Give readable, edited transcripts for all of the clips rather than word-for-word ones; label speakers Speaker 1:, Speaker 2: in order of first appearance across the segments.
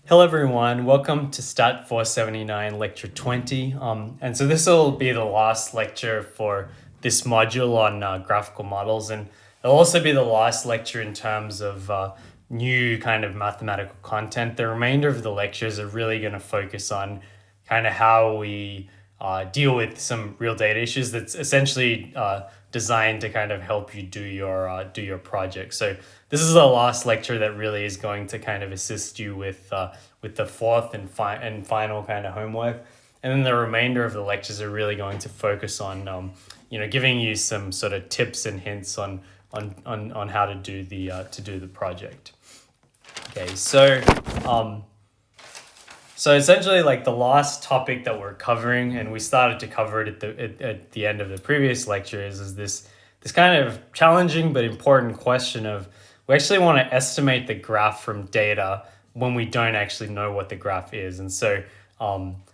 Speaker 1: Hello everyone, welcome to Stat 479 Lecture 20. And so this will be the last lecture for this module on graphical models, and it'll also be the last lecture in terms of new kind of mathematical content. The remainder of the lectures are really going to focus on kind of how we deal with some real data issues that's essentially designed to kind of help you do your project. So this is the last lecture that really is going to kind of assist you with the fourth and final kind of homework. And then the remainder of the lectures are really going to focus on giving you some sort of tips and hints on how to do the project. Okay, so essentially, like, the last topic that we're covering, and we started to cover it at the end of the previous lecture, is this kind of challenging but important question of, we actually want to estimate the graph from data when we don't actually know what the graph is. And so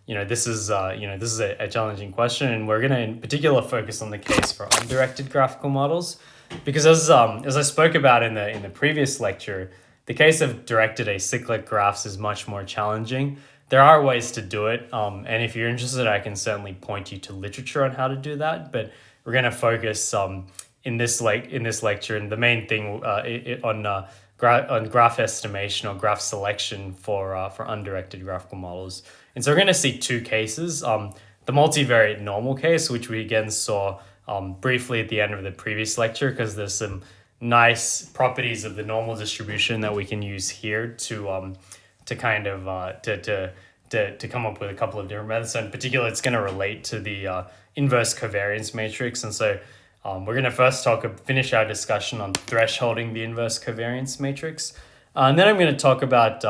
Speaker 1: this is a challenging question, and we're going to in particular focus on the case for undirected graphical models, because as I spoke about in the previous lecture, the case of directed acyclic graphs is much more challenging. There are ways to do it, and if you're interested, I can certainly point you to literature on how to do that. But we're going to focus in this lecture, and the main thing on graph estimation or graph selection for undirected graphical models. And so we're going to see two cases: the multivariate normal case, which we again saw briefly at the end of the previous lecture, because there's some nice properties of the normal distribution that we can use here to kind of to come up with a couple of different methods. So in particular, it's going to relate to the inverse covariance matrix. And so we're going to first finish our discussion on thresholding the inverse covariance matrix. And then I'm going to talk about,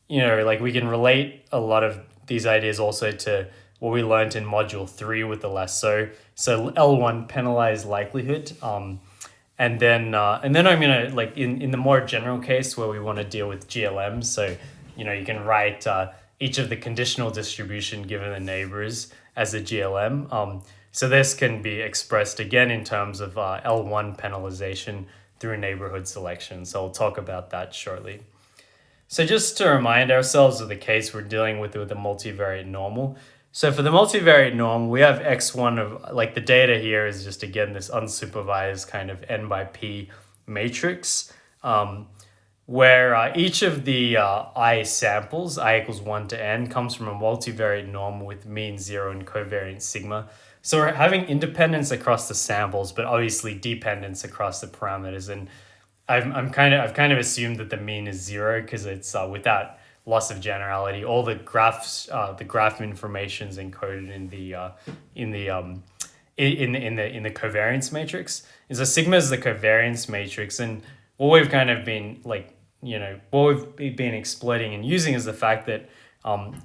Speaker 1: we can relate a lot of these ideas also to what we learned in module 3 with the lasso. So L1, penalized likelihood. And then I'm going to, in the more general case where we want to deal with GLMs, so, you can write each of the conditional distribution given the neighbors as a GLM. So this can be expressed again in terms of L1 penalization through neighborhood selection. So I'll talk about that shortly. So just to remind ourselves of the case we're dealing with a multivariate normal. So for the multivariate norm, we have x1 of, the data here is just, again, this unsupervised kind of n by p matrix, where each of the I samples, I equals 1 to n, comes from a multivariate norm with mean 0 and covariance sigma. So we're having independence across the samples, but obviously dependence across the parameters. And I've kind of assumed that the mean is 0 because it's without loss of generality. All the graphs, the graph information is encoded in the covariance matrix. And so sigma is the covariance matrix, and what we've kind of been what we've been exploiting and using is the fact that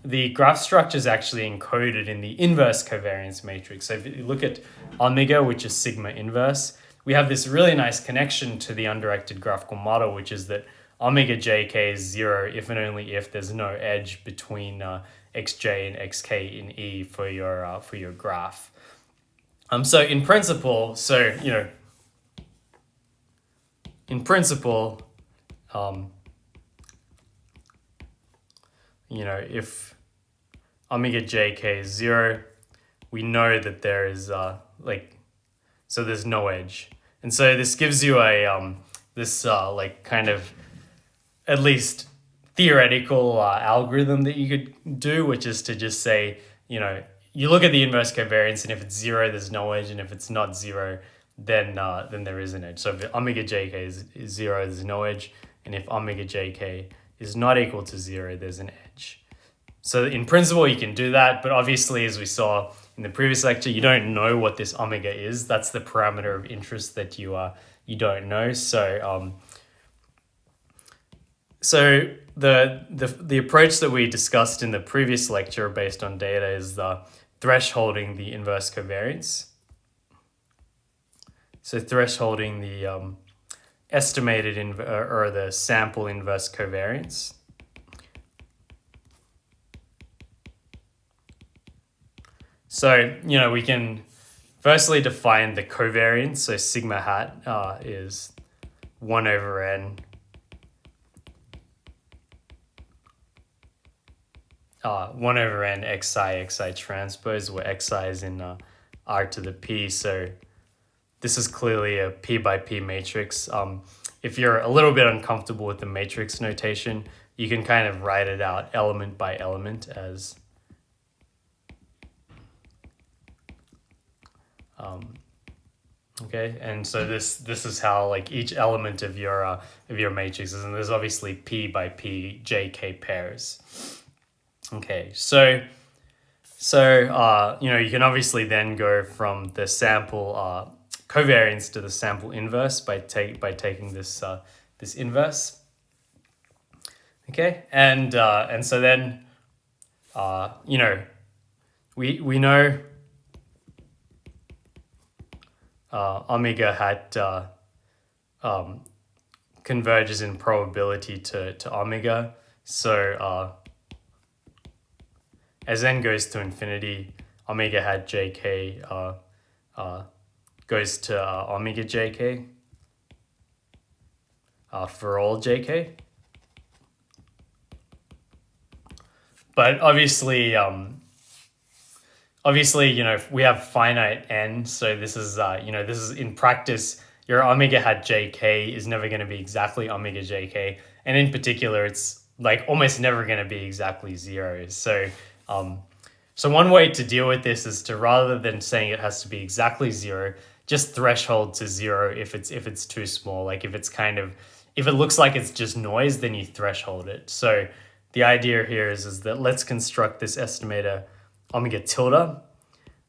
Speaker 1: the graph structure is actually encoded in the inverse covariance matrix. So if you look at omega, which is sigma inverse, we have this really nice connection to the undirected graphical model, which is that omega jk is 0 if and only if there's no edge between xj and xk in E for your graph. So in principle, if omega jk is 0, we know that there is so there's no edge, and so this gives you a kind of at least theoretical algorithm that you could do, which is to just say, you look at the inverse covariance, and if it's 0, there's no edge, and if it's not 0, then there is an edge. So if omega jk is 0, there's no edge, and if omega jk is not equal to 0, there's an edge. So in principle, you can do that, but obviously, as we saw in the previous lecture, you don't know what this omega is. That's the parameter of interest that you don't know. So the approach that we discussed in the previous lecture based on data is the thresholding the inverse covariance. So thresholding the estimated or the sample inverse covariance. So, we can firstly define the covariance. So sigma hat is 1 over n 1 over n xi transpose, where xi is in r to the p. So this is clearly a p by p matrix. If you're a little bit uncomfortable with the matrix notation, you can kind of write it out element by element as okay. And so this is how like each element of your matrix is, and there's obviously p by p jk pairs. Okay, so you can obviously then go from the sample covariance to the sample inverse by taking this this inverse. Okay, and so then we know omega hat converges in probability to omega. So as n goes to infinity, omega hat jk goes to omega jk for all jk. But obviously, if we have finite n, so this is, this is in practice, your omega hat jk is never going to be exactly omega jk. And in particular, it's like almost never going to be exactly 0. So one way to deal with this is to, rather than saying it has to be exactly 0, just threshold to 0 if it's too small. Like if it looks like it's just noise, then you threshold it. So the idea here is that let's construct this estimator omega tilde,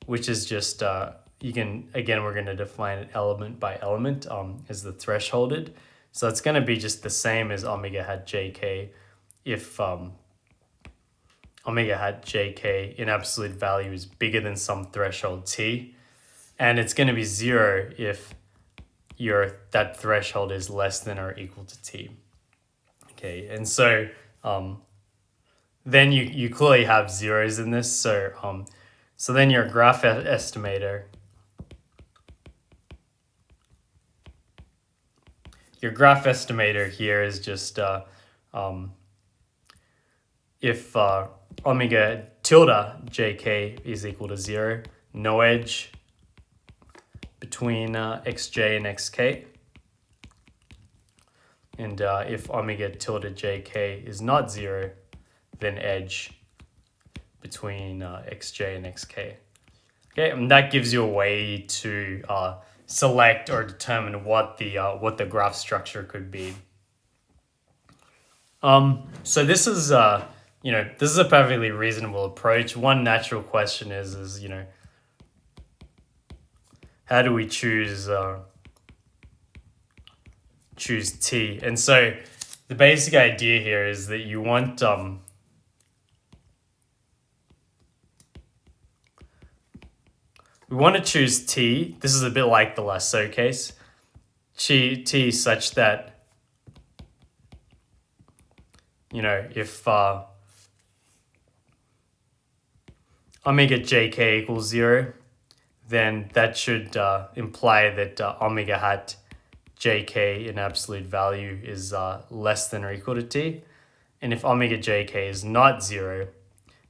Speaker 1: which is just we're going to define it element by element as the thresholded. So it's going to be just the same as omega hat jk if omega hat jk in absolute value is bigger than some threshold t, and it's going to be 0 if that threshold is less than or equal to t. Okay, and so then you clearly have zeros in this. So then your graph estimator, here is just if omega tilde jk is equal to 0, no edge between xj and xk. And if omega tilde jk is not 0, then edge between xj and xk. Okay, and that gives you a way to select or determine what the graph structure could be. So this is this is a perfectly reasonable approach. One natural question is how do we choose t? And so the basic idea here is that you want we want to choose t. This is a bit like the lasso case. T such that if omega jk equals 0, then that should imply that omega hat jk in absolute value is less than or equal to t. And if omega jk is not 0,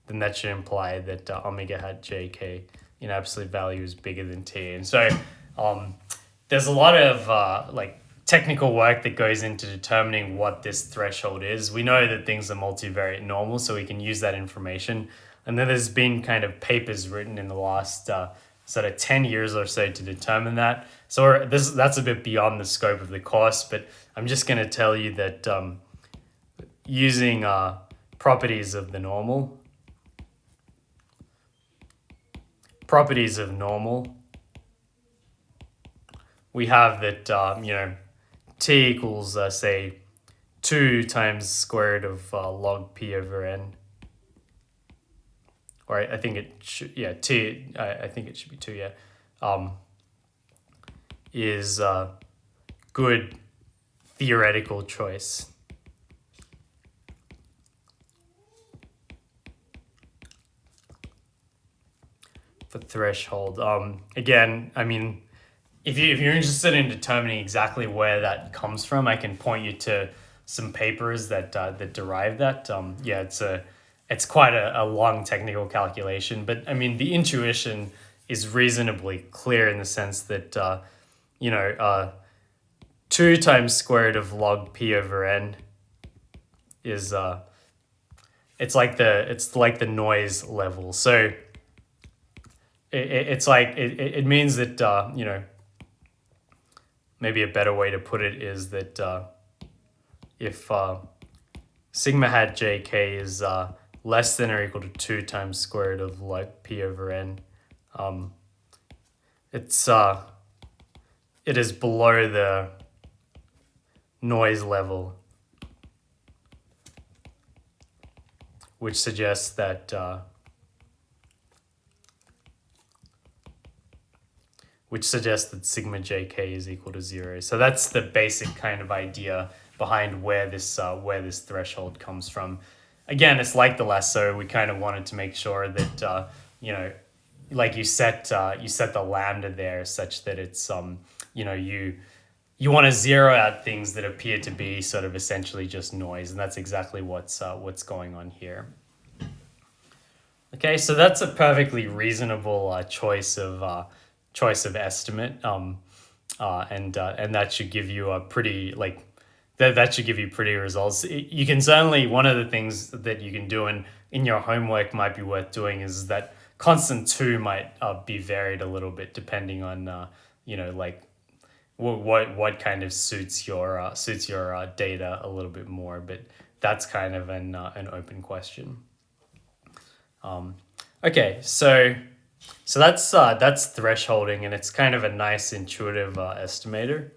Speaker 1: then that should imply that omega hat jk in absolute value is bigger than t. And so there's a lot of technical work that goes into determining what this threshold is. We know that things are multivariate normal, so we can use that information. And then there's been kind of papers written in the last sort of 10 years or so to determine that. So that's a bit beyond the scope of the course, but I'm just going to tell you that using properties of normal, we have that t equals say 2 times square root of log p over n. Or I think it should, I think it should be 2, is a good theoretical choice. For threshold. Again, I mean, if you're interested in determining exactly where that comes from, I can point you to some papers that derive that. it's quite a long technical calculation, but I mean, the intuition is reasonably clear in the sense that, 2 times square root of log p over n is, it's like the noise level. So it means that, maybe a better way to put it is that if sigma hat jk is less than or equal to 2 times square root of log p over n, it is below the noise level, which suggests that sigma jk is equal to 0. So that's the basic kind of idea behind where this threshold comes from. Again, it's like the lasso. We kind of wanted to make sure that like you set the lambda there such that it's you want to zero out things that appear to be sort of essentially just noise, and that's exactly what's going on here. Okay, so that's a perfectly reasonable choice of estimate, and that should give you a pretty that should give you pretty results. You can certainly, one of the things that you can do in your homework might be worth doing is that constant 2 might be varied a little bit depending on what kind of suits your data a little bit more, but that's kind of an open question. Okay, so that's thresholding, and it's kind of a nice intuitive estimator.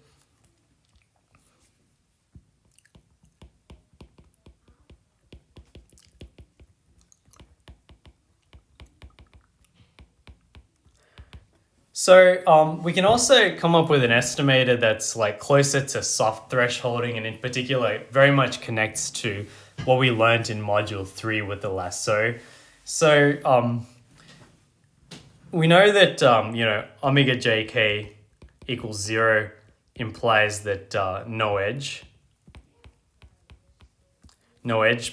Speaker 1: So we can also come up with an estimator that's like closer to soft thresholding, and in particular very much connects to what we learned in module 3 with the lasso. So we know that omega jk equals 0 implies that no edge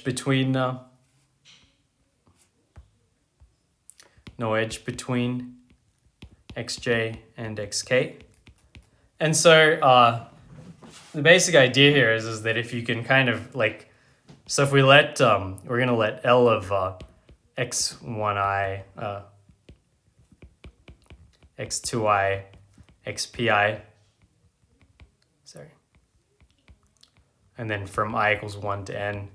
Speaker 1: between xj and xk. And so the basic idea here is that if you can kind of so if we let we're going to let L of x1i, x2i, xpi, and then from I equals 1 to n,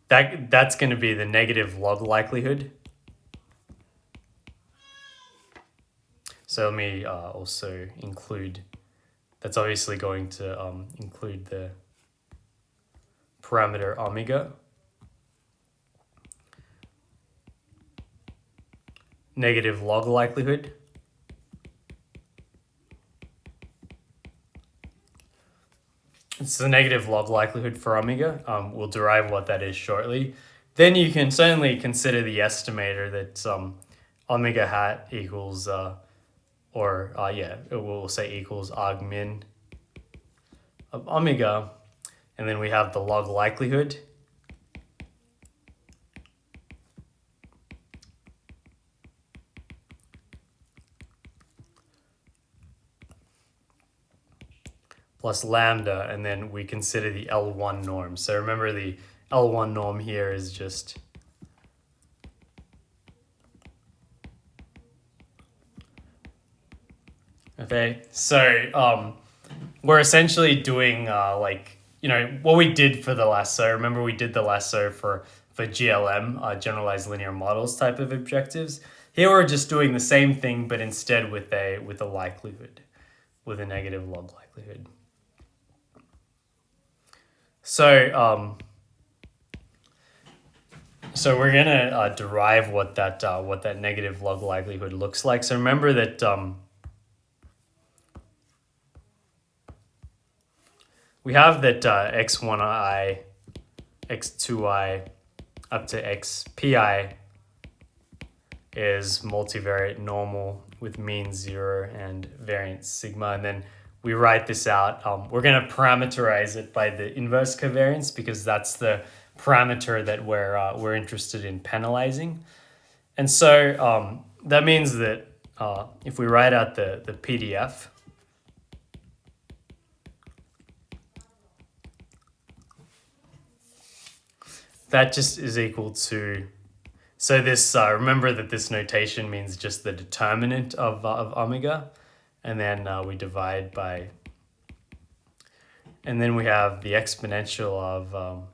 Speaker 1: that's going to be the negative log likelihood. So let me also include, that's obviously going to include the parameter omega. Negative log likelihood. It's the negative log likelihood for omega. We'll derive what that is shortly. Then you can certainly consider the estimator that omega hat equals we'll say equals argmin of omega, and then we have the log likelihood. Plus lambda, and then we consider the L1 norm. So remember, the L1 norm here is just okay. So we're essentially doing what we did for the lasso. Remember, we did the lasso for GLM, generalized linear models type of objectives. Here we're just doing the same thing, but instead with a likelihood, with a negative log likelihood. So we're gonna derive what that negative log likelihood looks like. So remember that we have that x1i, x2i, up to xpi is multivariate normal with mean 0 and variance sigma, and then we write this out. We're going to parameterize it by the inverse covariance because that's the parameter that we're interested in penalizing. And so that means that if we write out the PDF, that just is equal to, so this, remember that this notation means just the determinant of omega, and then we divide by, and then we have the exponential of,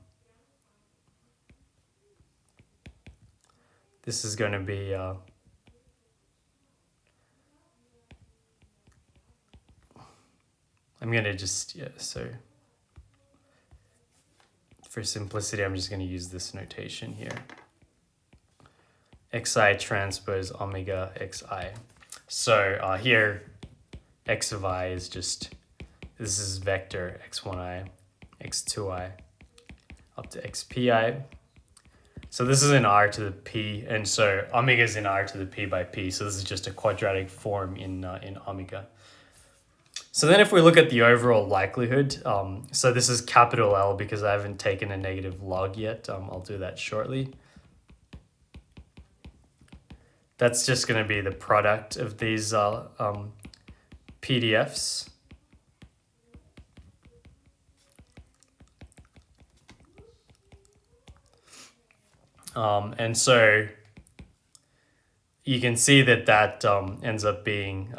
Speaker 1: this is going to be, I'm going to just, so for simplicity, I'm just going to use this notation here. Xi transpose omega Xi. So here, x of I is just, this is vector x1i, x2i, up to xpi. So this is in r to the p, and so omega is in r to the p by p. So this is just a quadratic form in omega. So then if we look at the overall likelihood, so this is capital L because I haven't taken a negative log yet. I'll do that shortly. That's just going to be the product of these PDFs. And so you can see that ends up being,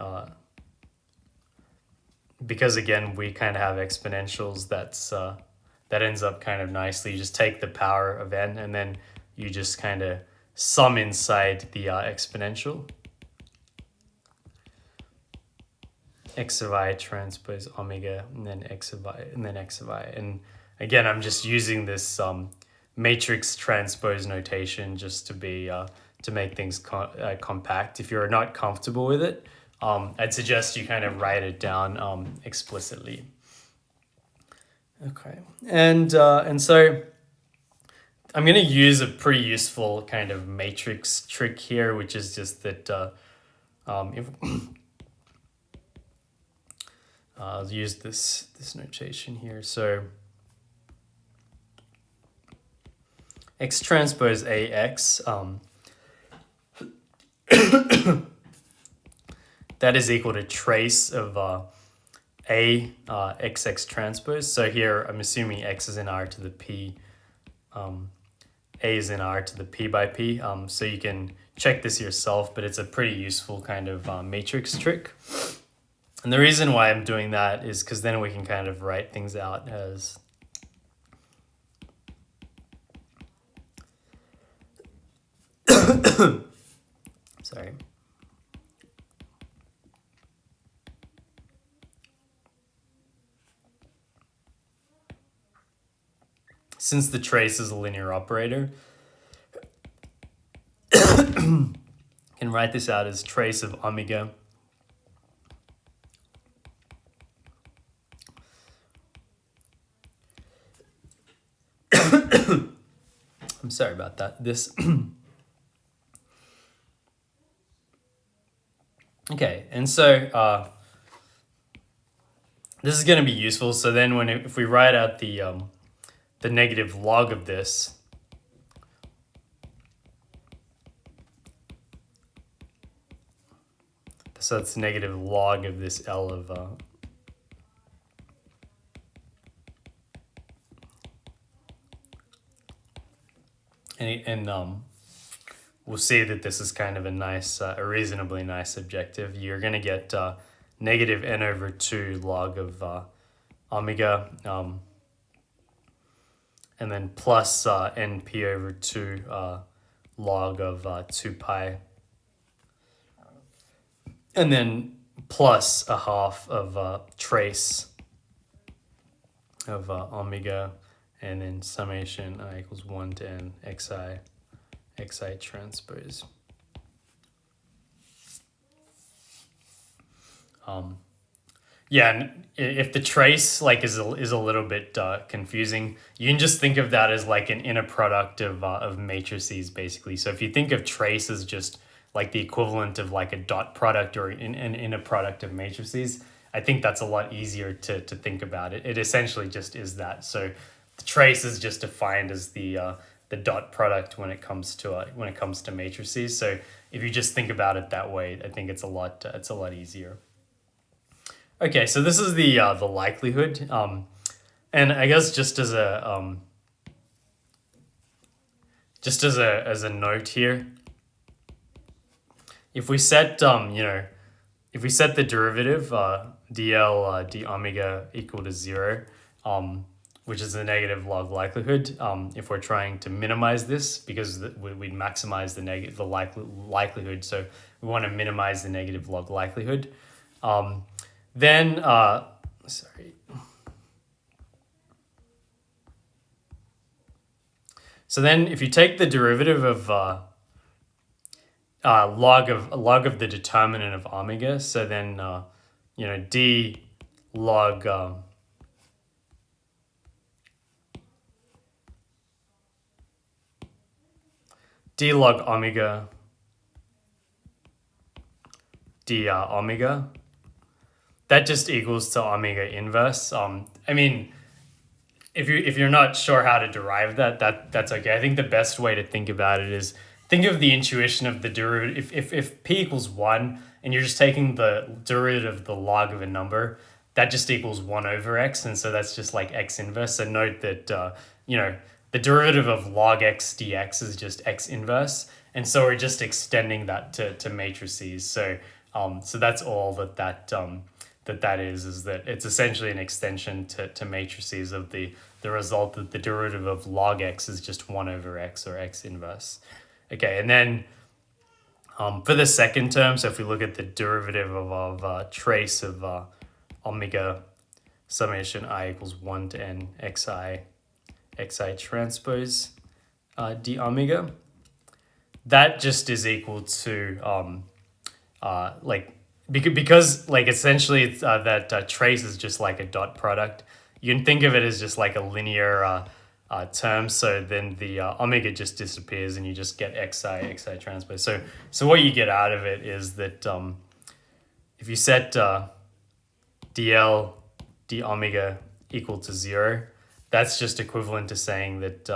Speaker 1: because again, we kind of have exponentials, that ends up kind of nicely. You just take the power of n and then you just kind of sum inside the exponential. X of I transpose omega, and then x of I, and then x of I. And again, I'm just using this matrix transpose notation just to be to make things compact. If you're not comfortable with it, I'd suggest you kind of write it down explicitly. Okay, and so I'm going to use a pretty useful kind of matrix trick here, which is just that if I'll use this notation here. So X transpose AX, that is equal to trace of A XX transpose. So here I'm assuming X is in R to the P, A is in R to the P by P. So you can check this yourself, but it's a pretty useful kind of matrix trick. And the reason why I'm doing that is because then we can kind of write things out as sorry. Since the trace is a linear operator, can write this out as trace of omega I'm sorry about that. This okay, and so this is going to be useful. So then if we write out the negative log of this, so it's negative log of this L of and we'll see that this is kind of a nice, a reasonably nice objective. You're going to get negative n over 2 log of omega, and then plus np over 2 log of 2 pi, and then plus a half of trace of omega, and then summation I equals 1 to n xi transpose. Yeah, and if the trace is a little bit confusing, you can just think of that as like an inner product of matrices, basically. So if you think of trace as just like the equivalent of like a dot product or an inner product of matrices, I think that's a lot easier to think about it. It essentially just is that. So the trace is just defined as the dot product when it comes to matrices. So if you just think about it that way, I think it's a lot easier. Okay, so this is the likelihood, and I guess just as a note here, if we set if we set the derivative dl d omega equal to 0, which is the negative log likelihood, if we're trying to minimize this, because we'd maximize the likelihood, so we want to minimize the negative log likelihood, then so then if you take the derivative of log of the determinant of omega, so then d log d log omega d omega, that just equals to omega inverse. I mean, if you're not sure how to derive that's okay. I think the best way to think about it is think of the intuition of the derivative. If p equals 1 and you're just taking the derivative of the log of a number, that just equals 1 over x, and so that's just like x inverse. So note that the derivative of log x dx is just x inverse, and so we're just extending that to matrices. So that's all that is that it's essentially an extension to matrices of the result that the derivative of log x is just 1 over x, or x inverse. Okay, and then for the second term, so if we look at the derivative of trace of omega summation I equals 1 to n xi transpose d omega, that just is equal to because essentially it's, that trace is just like a dot product. You can think of it as just like a linear term. So then the omega just disappears, and you just get xi transpose. So what you get out of it is that if you set dl d omega equal to 0, that's just equivalent to saying that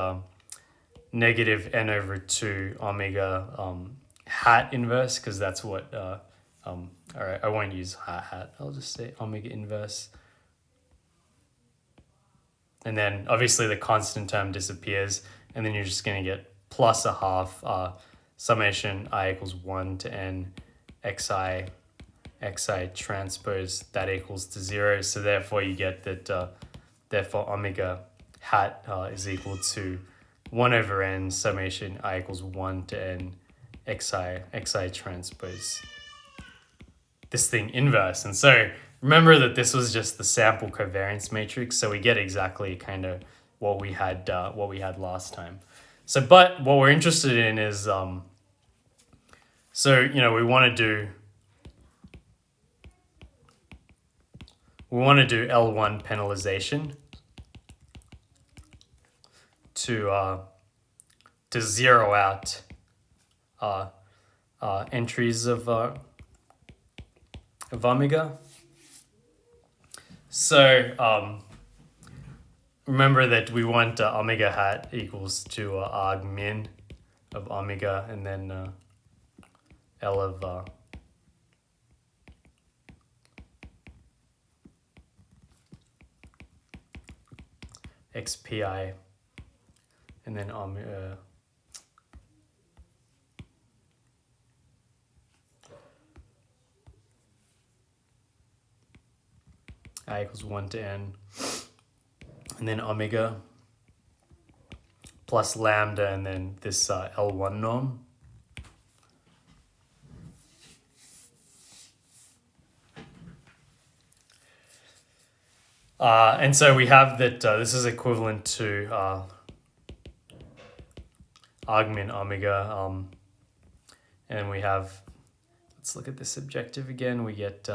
Speaker 1: negative n over 2 omega hat inverse, because that's what all right, I won't use hat, I'll just say omega inverse. And then obviously the constant term disappears, and then you're just going to get plus a half summation I equals 1 to n xi transpose, that equals to 0. So therefore you get that therefore omega hat is equal to 1 over n summation I equals 1 to n xi transpose this thing inverse. And so remember that this was just the sample covariance matrix, so we get exactly kind of what we had last time. So, but what we're interested in is we want to do L1 penalization to zero out entries of omega. So remember that we want omega hat equals to arg min of omega, and then L of xpi, and then I equals 1 to n, and then omega plus lambda, and then this L1 norm. And so we have that this is equivalent to arg min omega, and we have, let's look at this objective again, we get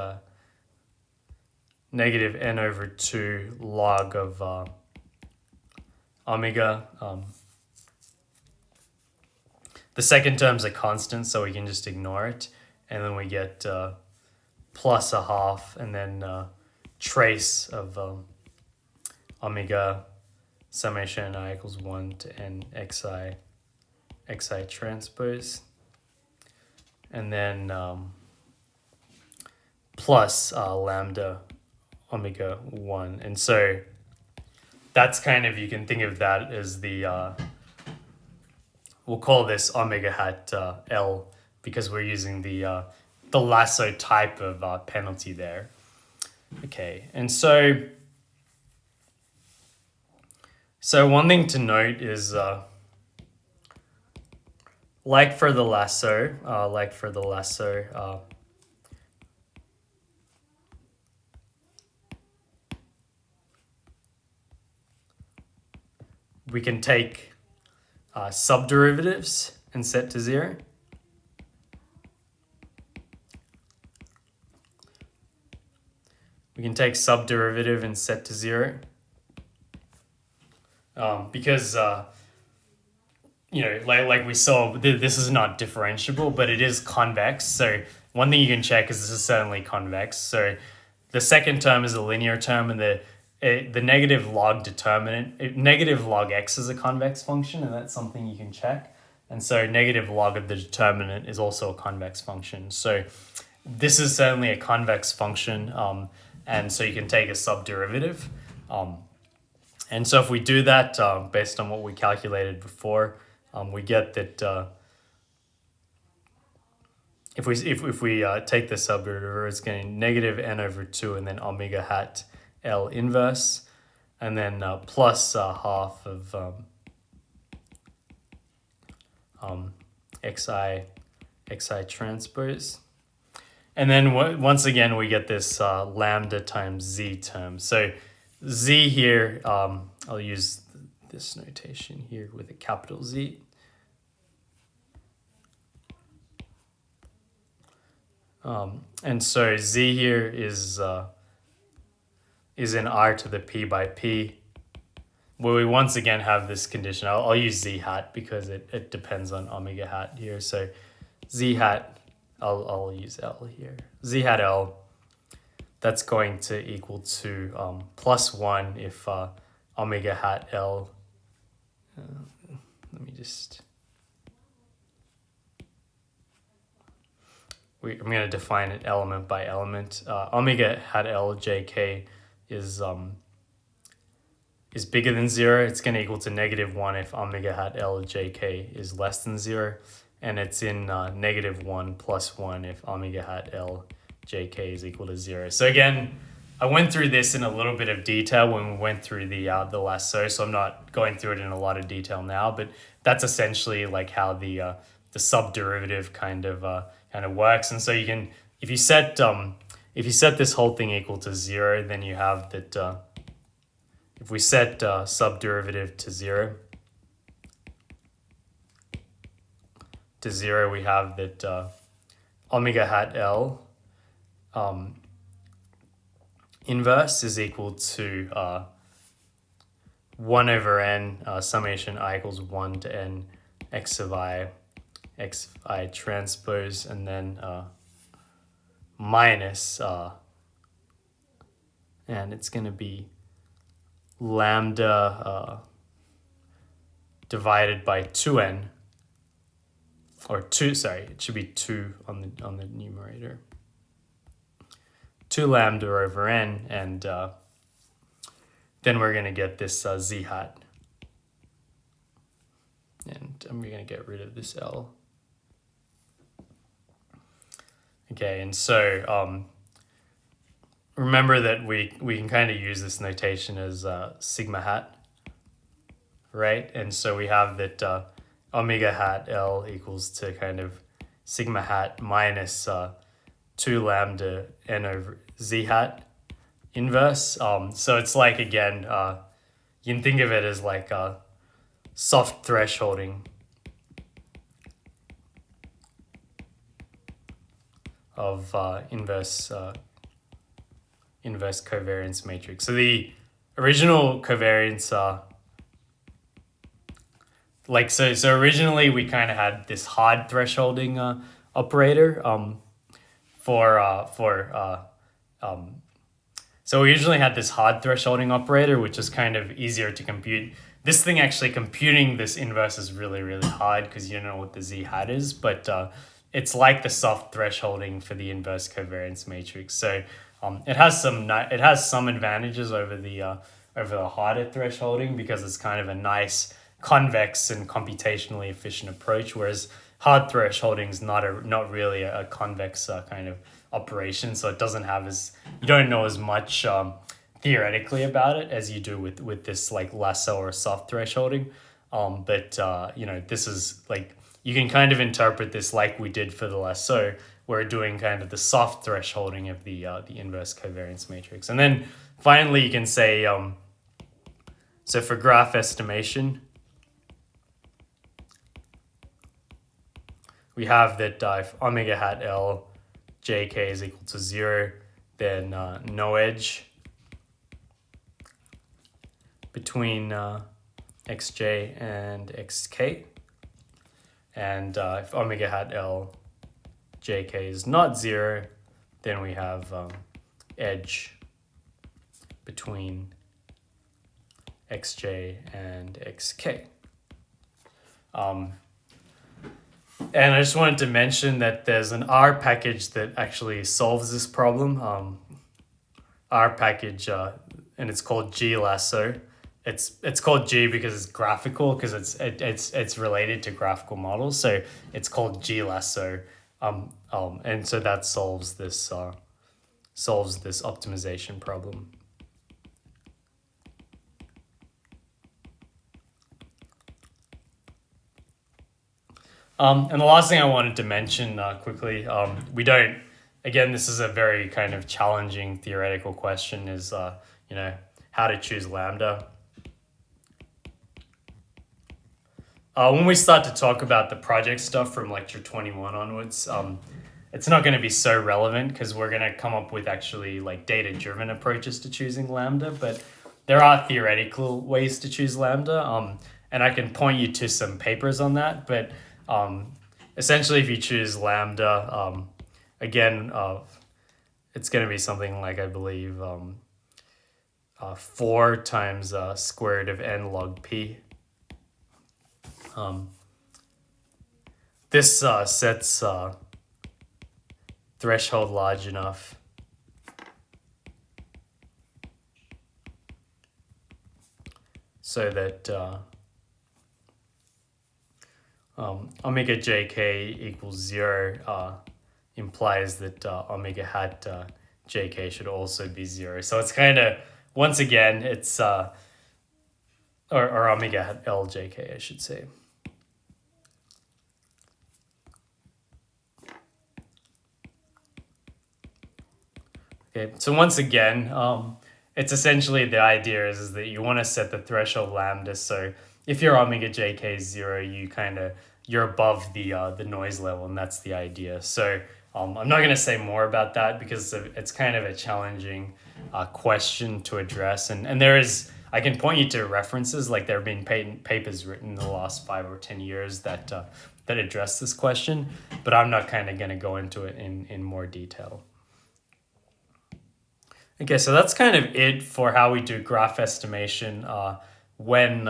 Speaker 1: negative n over 2 log of omega. The second term's a constant, so we can just ignore it, and then we get plus a half, and then trace of omega summation I equals 1 to n xi transpose, and then plus lambda omega 1. And so that's kind of, you can think of that as the, we'll call this omega hat L, because we're using the lasso type of penalty there. Okay, and so one thing to note is like for the lasso, we can take subderivatives and set to 0. We can take subderivative and set to 0. Because, like we saw, this is not differentiable, but it is convex. So one thing you can check is this is certainly convex. So the second term is a linear term, and the negative log determinant, negative log x is a convex function, and that's something you can check. And so negative log of the determinant is also a convex function. So this is certainly a convex function, and so you can take a subderivative. And so if we do that based on what we calculated before, we get that if we take the subderivative, it's getting negative n over 2 and then omega hat L inverse, and then plus half of xi transpose. And then once again, we get this lambda times z term. So z here, I'll use this notation here with a capital Z. And so z here is in r to the p by p, where we once again have this condition. I'll use z hat because it depends on omega hat here. So z hat, I'll use L here. Z hat L, that's going to equal to plus 1 if omega hat L, let me just, I'm going to define it element by element. Omega hat L JK is bigger than 0. It's going to equal to negative 1 if omega hat L JK is less than 0. And it's in negative 1 plus 1 if omega hat L JK is equal to 0. So again, I went through this in a little bit of detail when we went through the lasso, so I'm not going through it in a lot of detail now, but that's essentially like how the subderivative kind of works. And so you can, if you set this whole thing equal to 0, then you have that if we set subderivative to 0, we have that omega hat L inverse is equal to 1 over n summation I equals 1 to n x of I transpose, and then minus, and it's going to be lambda divided by 2n, or 2, sorry, it should be 2 on the numerator. 2 lambda over n, and then we're going to get this z hat. And we're going to get rid of this L. Okay, and so remember that we can kind of use this notation as sigma hat, right? And so we have that omega hat L equals to kind of sigma hat minus 2 lambda n over z hat inverse. So it's like, again, you can think of it as like a soft thresholding of inverse covariance matrix. So the original covariance, so originally we kind of had this hard thresholding so So we usually had this hard thresholding operator, which is kind of easier to compute. This thing actually computing this inverse is really, really hard because you don't know what the z hat is, but it's like the soft thresholding for the inverse covariance matrix. So it has some advantages over the harder thresholding because it's kind of a nice convex and computationally efficient approach, whereas hard thresholding is not really a convex kind of operation, so it doesn't have you don't know as much theoretically about it as you do with this like lasso or soft thresholding. But this is like you can kind of interpret this like we did for the lasso. We're doing kind of the soft thresholding of the inverse covariance matrix, and then finally you can say so for graph estimation, we have that if omega hat L jk is equal to 0, then no edge between xj and xk. And if omega hat L jk is not 0, then we have edge between xj and xk. And I just wanted to mention that there's an R package that actually solves this problem. R package, and it's called G-Lasso. It's called G because it's graphical, because it's related to graphical models. So it's called G-Lasso, and so that solves this optimization problem. And the last thing I wanted to mention quickly, again, this is a very kind of challenging theoretical question, is, how to choose lambda. When we start to talk about the project stuff from lecture 21 onwards, it's not going to be so relevant because we're going to come up with actually like data-driven approaches to choosing lambda, but there are theoretical ways to choose lambda, and I can point you to some papers on that, but essentially if you choose lambda, again, it's going to be something like, I believe, 4 times square root of n log p. This sets threshold large enough so that omega jk equals 0 implies that omega hat jk should also be 0. So it's kind of, once again, it's or omega hat L jk, I should say. Okay, so once again, it's essentially, the idea is that you want to set the threshold lambda. So if your omega jk is 0, you're above the noise level, and that's the idea. So I'm not going to say more about that because it's kind of a challenging question to address. And there is, I can point you to references, like there have been papers written in the last 5 or 10 years that address this question, but I'm not kind of going to go into it in more detail. Okay, so that's kind of it for how we do graph estimation when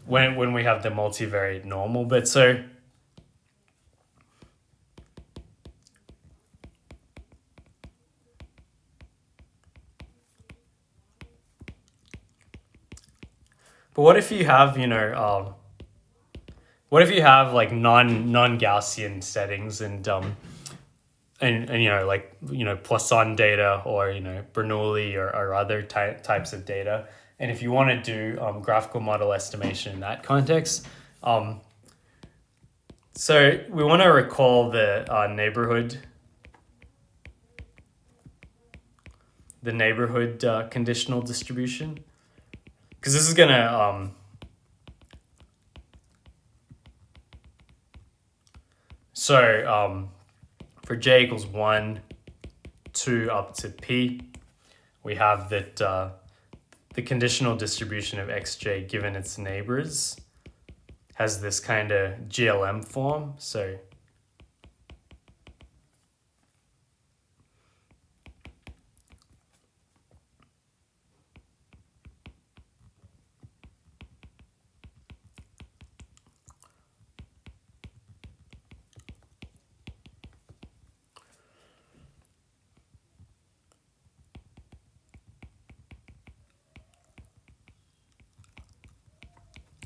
Speaker 1: we have the multivariate normal bit. So but what if you have, what if you have like non-Gaussian settings and Poisson data, or Bernoulli or other types of data, and if you want to do graphical model estimation in that context, so we want to recall the neighborhood conditional distribution, because this is gonna for j equals 1, 2 up to p, we have that the conditional distribution of xj given its neighbors has this kind of GLM form. So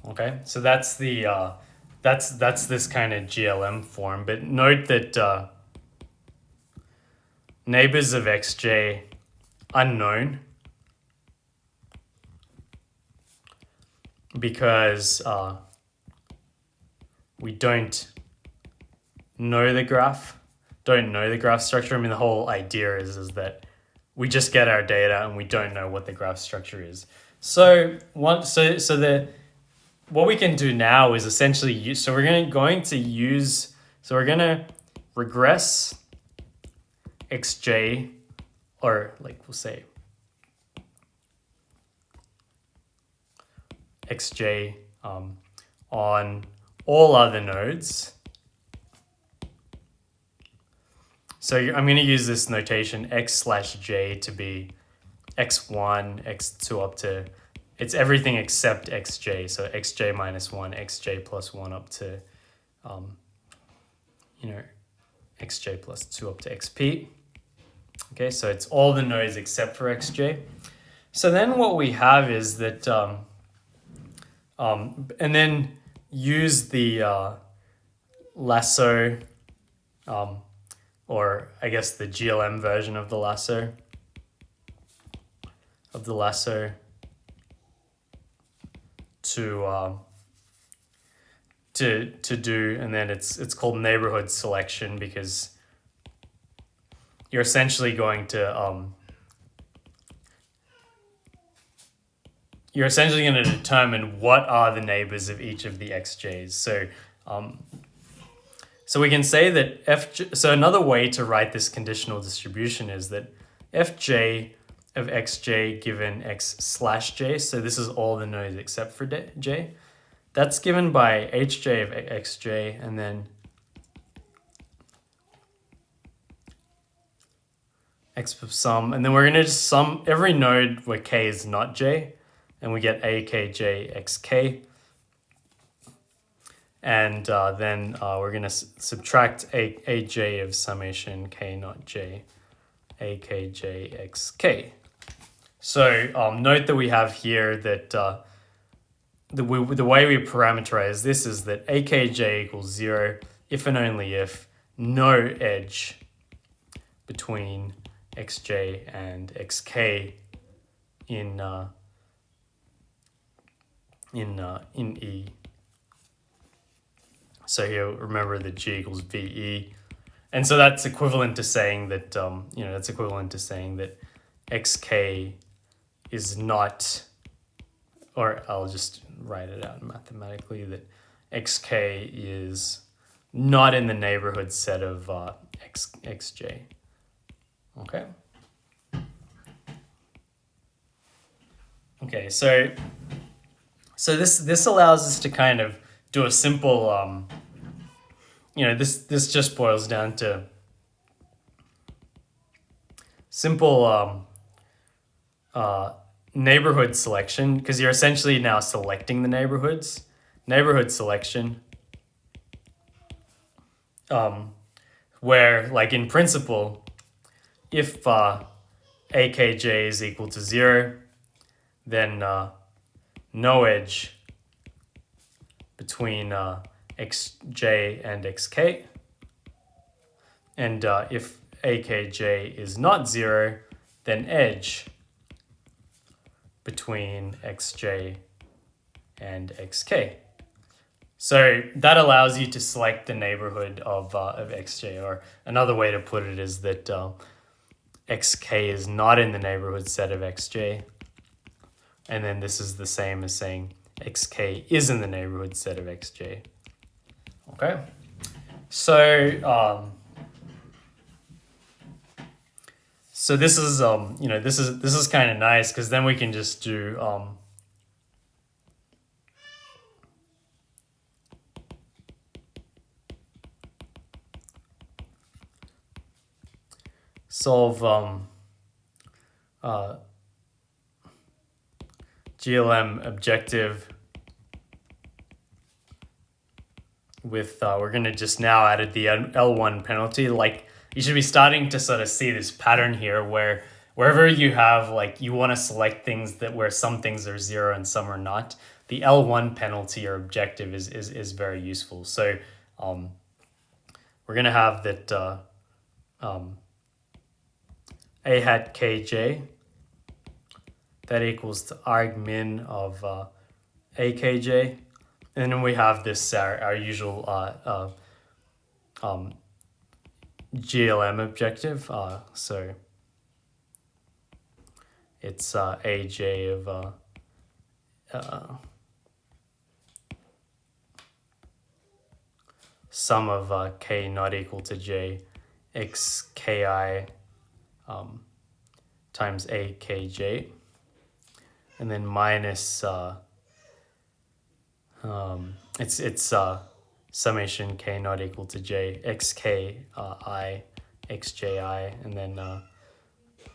Speaker 1: Okay, so that's the that's this kind of GLM form. But note that neighbors of xj unknown because we don't know the graph structure. I mean, the whole idea is that we just get our data and we don't know what the graph structure is. So what we can do now is essentially use. So we're going to regress xj, or like we'll say xj on all other nodes. So I'm going to use this notation x/j to be x1, x2 up to, it's everything except xj. So xj minus 1, xj plus 1 up to, xj plus 2 up to xp. Okay, so it's all the nodes except for xj. So then what we have is that, and then use the lasso, or I guess the GLM version of the lasso, to do, and then it's called neighborhood selection, because you're essentially going to determine what are the neighbors of each of the xj's. So we can say that so another way to write this conditional distribution is that fj of xj given x/j, so this is all the nodes except for j, that's given by hj of xj, and then x of sum, and then we're going to just sum every node where k is not j, and we get akj xk. And then we're going to subtract aj of summation k not j, akj xk. So note that we have here that the way we parameterize this is that akj equals 0 if and only if no edge between xj and xk in E. So here, remember that G equals VE. And so that's equivalent to saying that, XK is not, or I'll just write it out mathematically, that XK is not in the neighborhood set of XJ. Okay. Okay, so this allows us to kind of do a simple, this just boils down to simple neighborhood selection, because you're essentially now selecting the neighborhoods. Neighborhood selection, where, like, in principle, if akj is equal to 0, then no edge between xj and xk, and if akj is not 0, then edge between xj and xk. So that allows you to select the neighborhood of xj, or another way to put it is that xk is not in the neighborhood set of xj, and then this is the same as saying xk is in the neighborhood set of xj. Okay, so so this is this is kind of nice, because then we can just do solve GLM objective with we're going to just now added the L1 penalty. Like, you should be starting to sort of see this pattern here where wherever you have, like, you want to select things that where some things are 0 and some are not. the L1 penalty or objective is very useful. So we're going to have that a hat kj, that equals to arg min of akj. And then we have this, our usual GLM objective. So it's aj of sum of k not equal to j x ki times a kj, and then minus it's summation k not equal to j xk I xji, and then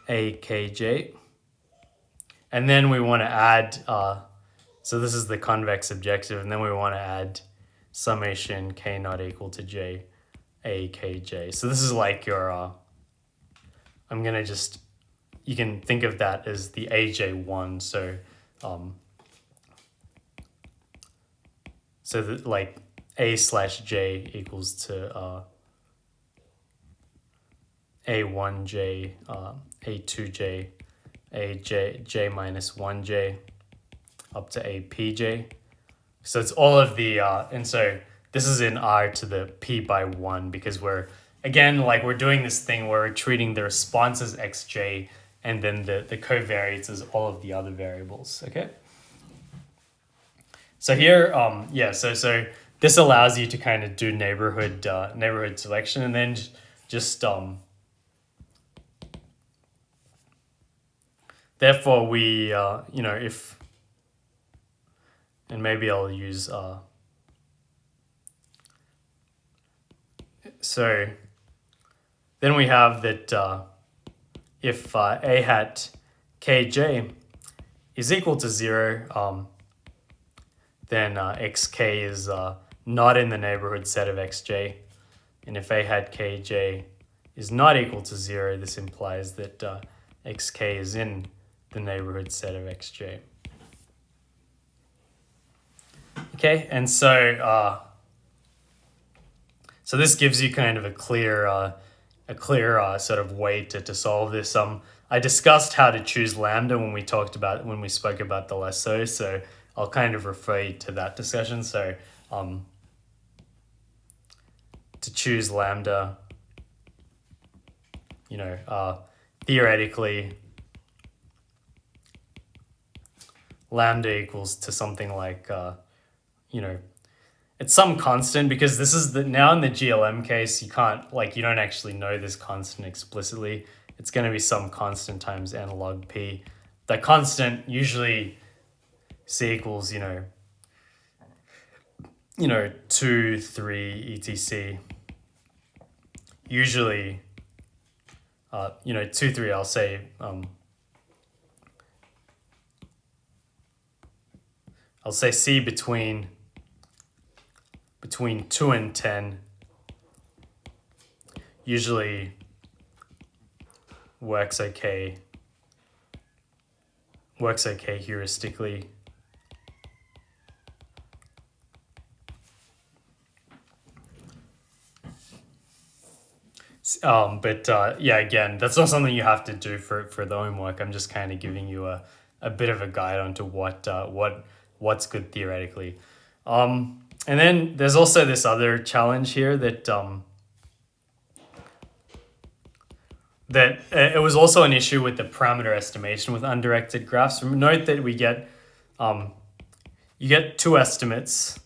Speaker 1: a kj, and then we want to add so this is the convex objective, and then we want to add summation k not equal to j a kj. So this is like your I'm gonna just, you can think of that as the aj1. So so that like a slash j equals to a1j, a2j, j minus 1j up to a pj. So it's all of the and so this is in r to the p by 1, because we're, again, like we're doing this thing where we're treating the response as xj, and then the covariates as all of the other variables. Okay. So here, so this allows you to kind of do neighborhood selection, and then just therefore we if, and maybe I'll use so then we have that if a hat kj is equal to 0, then xk is not in the neighborhood set of xj. And if a hat kj is not equal to 0, this implies that xk is in the neighborhood set of xj. Okay, and so so this gives you kind of a clear sort of way to solve this. I discussed how to choose lambda when we spoke about the lasso, so I'll kind of refer you to that discussion. So to choose lambda, theoretically, lambda equals to something like it's some constant, because this is now in the GLM case, you don't actually know this constant explicitly. It's going to be some constant times n log p. That constant usually c equals 2, 3 etc. Usually 2, 3, I'll say c between 2 and 10 usually works okay heuristically. Again, that's not something you have to do for the homework. I'm just kind of giving you a bit of a guide onto what's good theoretically. And then there's also this other challenge here that it was also an issue with the parameter estimation with undirected graphs. Note that we get you get two estimates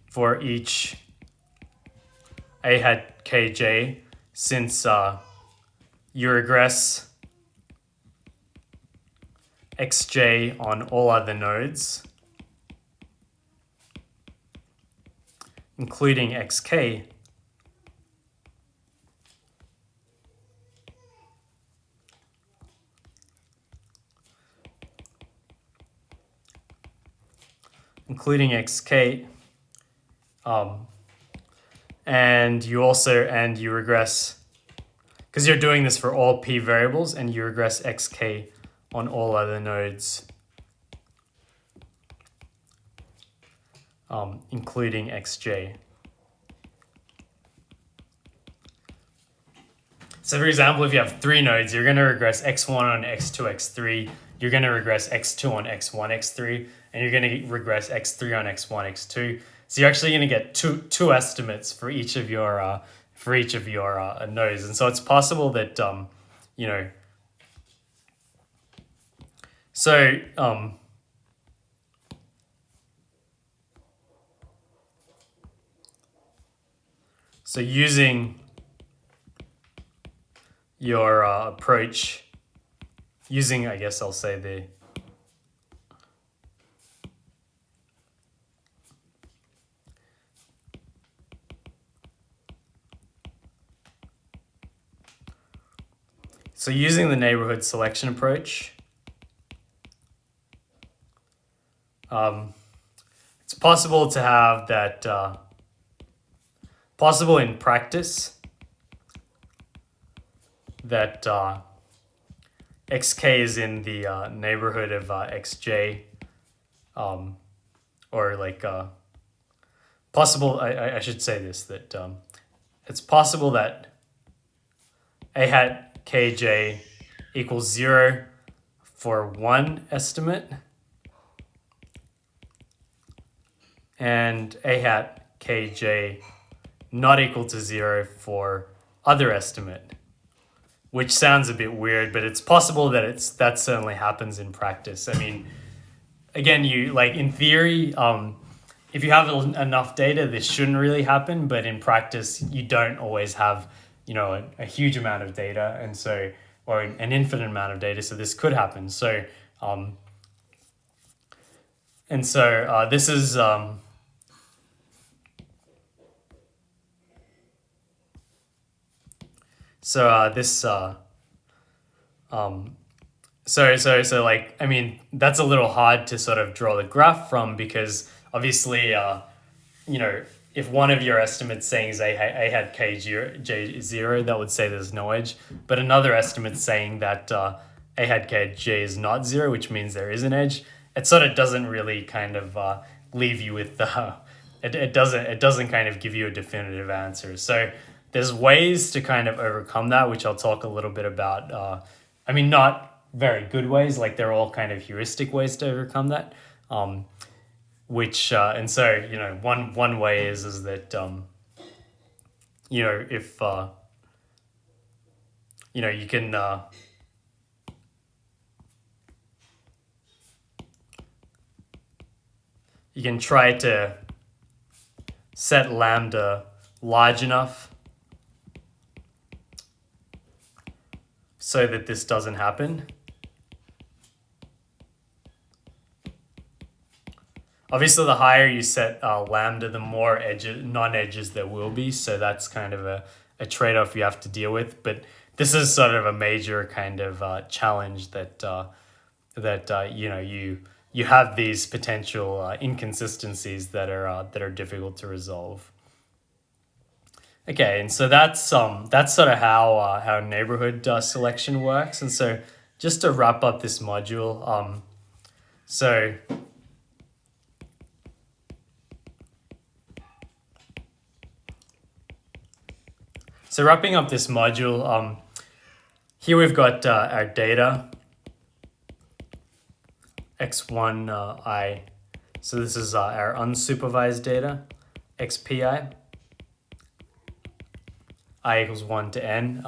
Speaker 1: for each a hat kj, since you regress xj on all other nodes, including xk, and you regress, because you're doing this for all p variables, and you regress xk on all other nodes, including xj. So for example, if you have 3 nodes, you're going to regress x1 on x2, x3, you're going to regress x2 on x1, x3, and you're going to regress x3 on x1, x2. So you're actually going to get two estimates for each of your nodes. And so it's possible that so using your approach, using, I guess I'll say the so using the neighborhood selection approach, it's possible to have that, possible in practice that xk is in the neighborhood of xj, or like possible, I should say this, that it's possible that a hat kj equals 0 for one estimate, and a hat kj not equal to 0 for other estimate, which sounds a bit weird, but it's possible that that certainly happens in practice. I mean, again, you like in theory, if you have enough data, this shouldn't really happen, but in practice, you don't always have, a huge amount of data, and so, or an infinite amount of data, so this could happen. So, this is, so like, I mean, that's a little hard to sort of draw the graph from, because obviously, if one of your estimates saying is a hat j0, that would say there's no edge, but another estimate saying that a hat kj is not 0, which means there is an edge. It sort of doesn't really kind of leave you with it doesn't kind of give you a definitive answer. So there's ways to kind of overcome that, which I'll talk a little bit about. I mean, not very good ways, like they're all kind of heuristic ways to overcome that. And so, one way is that, if, you can, you can try to set lambda large enough so that this doesn't happen. Obviously, the higher you set lambda, the more non-edges there will be. So that's kind of a trade-off you have to deal with. But this is sort of a major kind of challenge that you have these potential inconsistencies that are difficult to resolve. Okay, and so that's sort of how neighborhood selection works. And so just to wrap up this module, so wrapping up this module, here we've got our data, x1 I. So this is our unsupervised data, xpi. I equals 1 to n.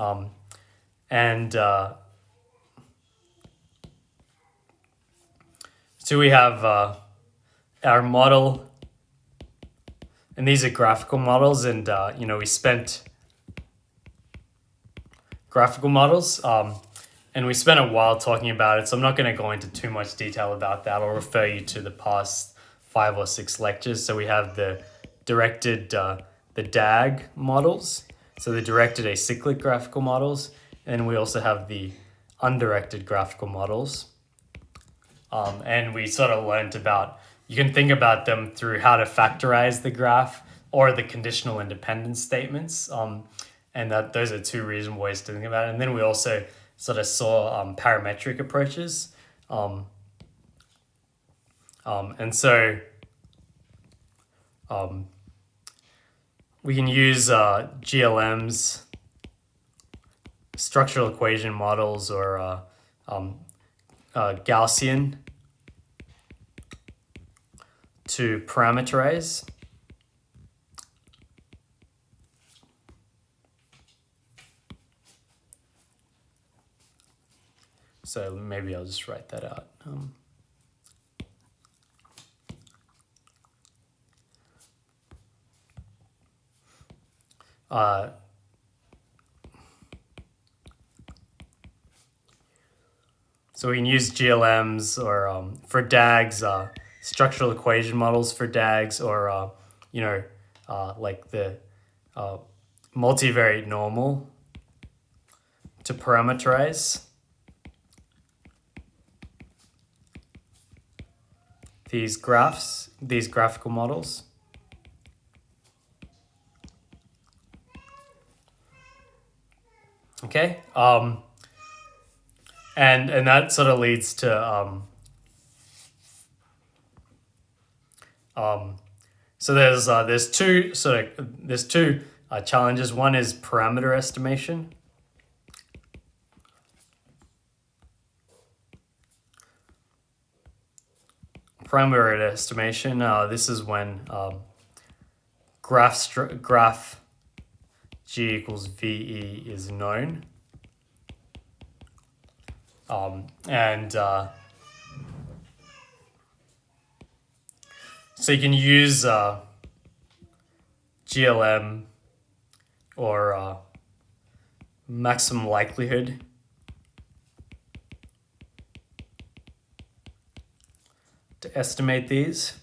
Speaker 1: So we have our model, and these are graphical models, and we spent graphical models, and we spent a while talking about it, so I'm not going to go into too much detail about that. I'll refer you to the past 5 or 6 lectures. So we have the directed, the DAG models, so the directed acyclic graphical models, and we also have the undirected graphical models. And we sort of learned about, you can think about them through how to factorize the graph or the conditional independence statements. And those are 2 reasonable ways to think about it. And then we also sort of saw parametric approaches. And so we can use GLMs, structural equation models, or Gaussian to parameterize. So maybe I'll just write that out. So we can use GLMs or for DAGs, structural equation models for DAGs, or like the multivariate normal to parameterize these graphs, these graphical models. Okay, and that sort of leads to so there's two challenges. One is parameter estimation. Parameter estimation. This is when graph G equals VE is known. So you can use GLM or maximum likelihood to estimate these.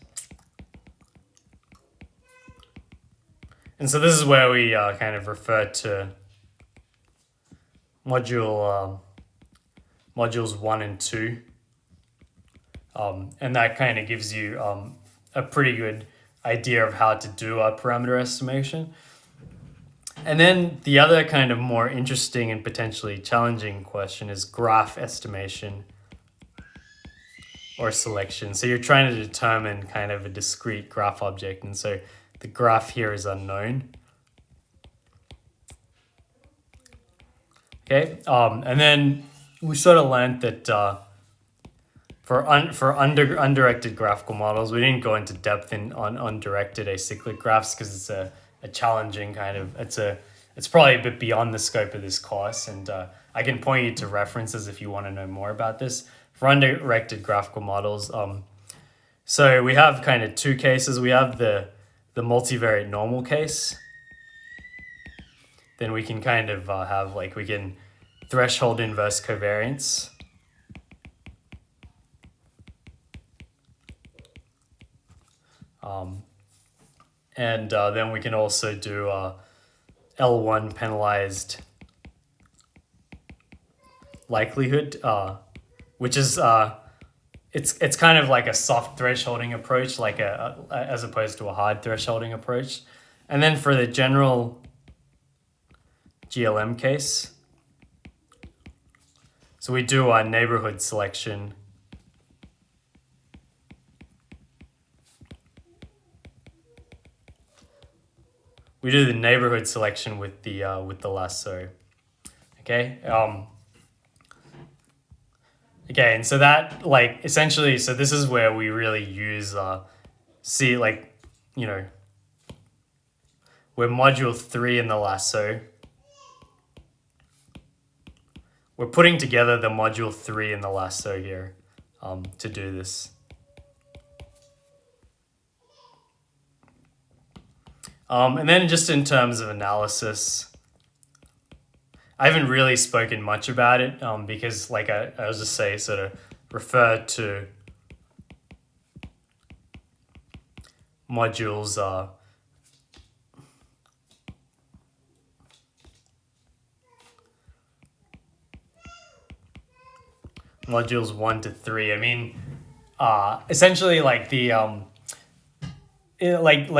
Speaker 1: And so this is where we kind of refer to modules 1 and 2. And that kind of gives you a pretty good idea of how to do a parameter estimation. And then the other kind of more interesting and potentially challenging question is graph estimation or selection. So you're trying to determine kind of a discrete graph object. And so the graph here is unknown. Okay, and then we sort of learned that for undirected graphical models, we didn't go into depth on undirected acyclic graphs because it's a challenging kind of, it's probably a bit beyond the scope of this course, and I can point you to references if you want to know more about this. For undirected graphical models, so we have kind of two cases. We have the multivariate normal case. Then we can kind of have we can threshold inverse covariance. And then we can also do L1 penalized likelihood, which is it's kind of like a soft thresholding approach, like as opposed to a hard thresholding approach. And then for the general GLM case, so we do our neighborhood selection. We do the neighborhood selection with the lasso. Okay. Okay, and so that essentially, so this is where we really use we're module 3 in the lasso. We're putting together the module 3 in the lasso here to do this. And then just in terms of analysis, I haven't really spoken much about it because I was just say sort of refer to modules modules 1 to 3. I mean, essentially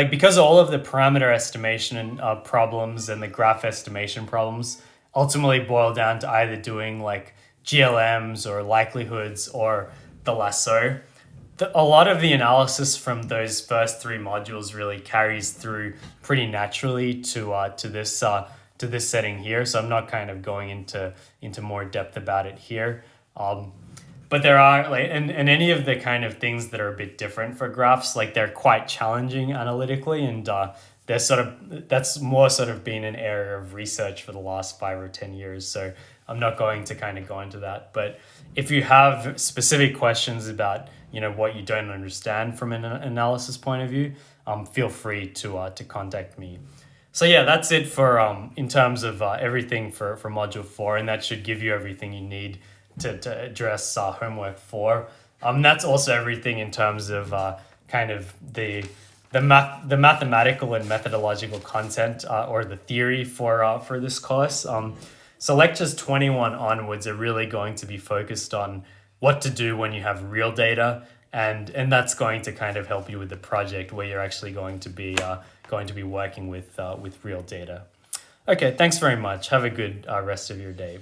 Speaker 1: because all of the parameter estimation problems and the graph estimation problems ultimately boil down to either doing GLMs or likelihoods or the lasso, a lot of the analysis from those first three modules really carries through pretty naturally to this setting here. So I'm not kind of going into more depth about it here. But there are like and any of the kind of things that are a bit different for graphs, like they're quite challenging analytically, and they're that's more sort of been an area of research for the last 5 or 10 years. So I'm not going to kind of go into that. But if you have specific questions about what you don't understand from an analysis point of view, feel free to contact me. So yeah, that's it for in terms of everything for module 4, and that should give you everything you need to address homework 4. That's also everything in terms of kind of the mathematical and methodological content or the theory for this course. So lectures 21 onwards are really going to be focused on what to do when you have real data, and that's going to kind of help you with the project where you're actually going to be working with real data. Okay, thanks very much. Have a good rest of your day.